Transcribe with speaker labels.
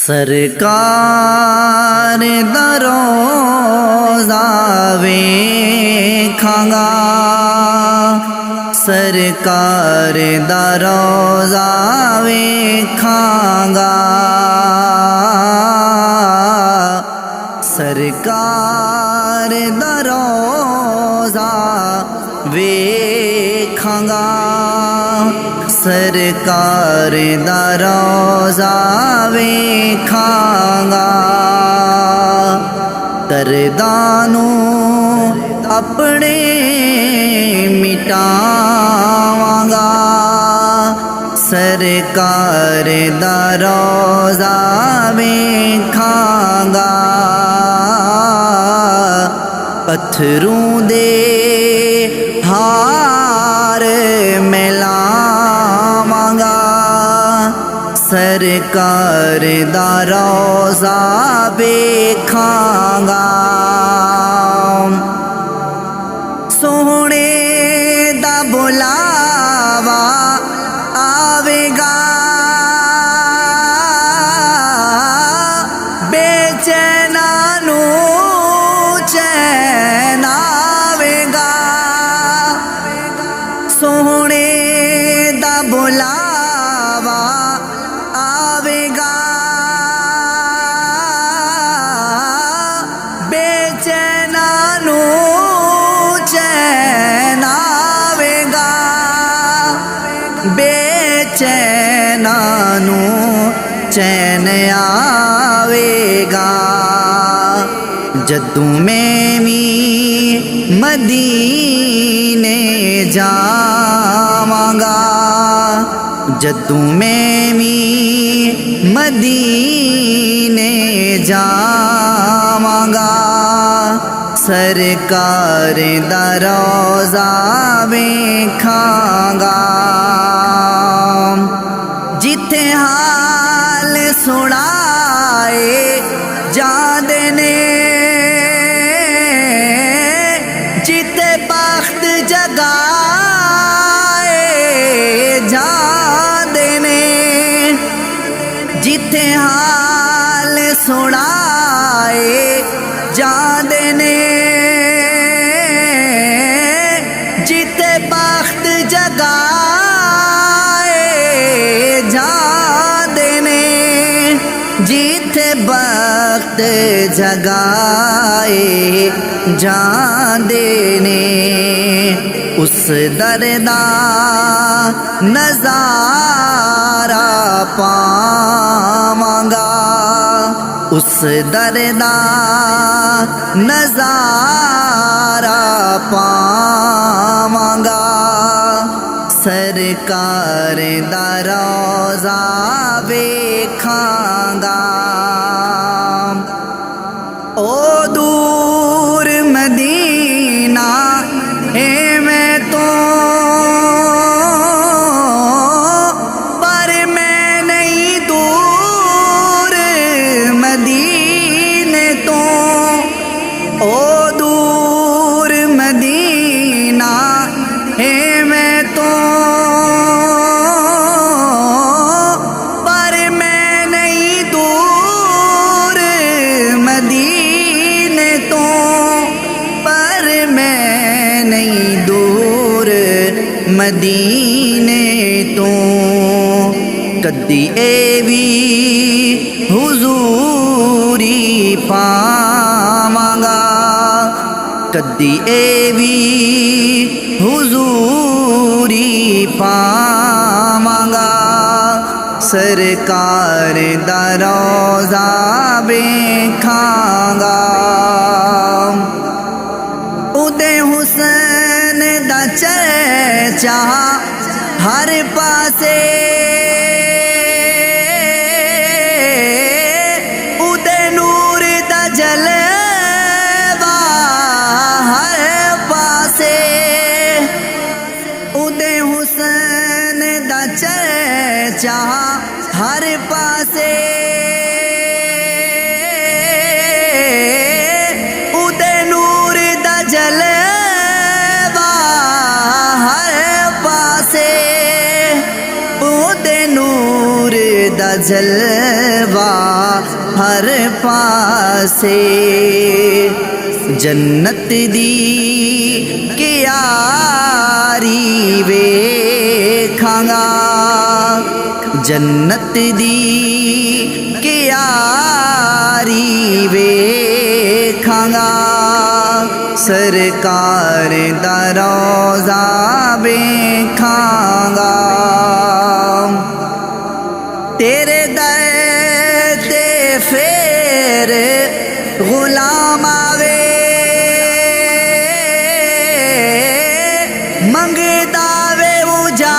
Speaker 1: सरकार दा रोज़ा वेखांगा, सरकार दा रोज़ा वेखांगा, सरकार दा रोज़ा वेखांगा, सरकार दा रोज़ा वेखांगा। दर्दां अपने मिटावांगा, सरकार दा रोज़ा वेखांगा। पत्थरों दे हार मिलावांगा, सरकार दा रोज़ा वेखांगा। सोहणे दा बुलावा आवेगा, बेचैना नू चैन आवेगा, सोहणे दा बुलावा आवेगा, बेचैना नू चैन आवेगा, बेचैना नू चैन आवेगा। जदों मैं भी मदीने जावांगा, जदों मैं भी मदीने जावांगा, सरकार दा रोज़ा वेखांगा। जिथे हाल सुनाए जांदे ने, जिथे बख्त जगाए जांदे ने, जिथे हाल सुनाए जांदे ने, जिथे बख्त जगाए जांदे ने, जिथे बख्त जगाए जांदे ने, उस दरदा नज़ारा पावांगा, उस दरदा नज़ारा पावांगा, सरकार दा रोज़ा वेखांगा। ओ दूर मदीना है मैं तो, पर मैं नहीं दूर मदीने तो। ओ दूर मदीना है मैं तो, पर मैं नहीं दूर मदीने तो, पर मैं नहीं दूर मदीने तो। कदी ए भी हुजूरी पावांगा, कदी ए भी हुजूरी पावांगा, सरकार दा रोज़ा वेखांगा। उदे हुसैन दा चर्चा हर पासे, उदे नूर दा जलवा हर पासे, उदे हुसैन दा चर्चा हर पासे, उदे नूर दा जलवा हर पासे, उदे नूर दा जलवा हर पासे जन्नत दी क्यारी वेखांगा जन्नत दी क्यारी वेखांगा सरकार दा रोज़ा वेखांगा तेरे दर ते फेर गुलाम आवे मंगदा वे उजा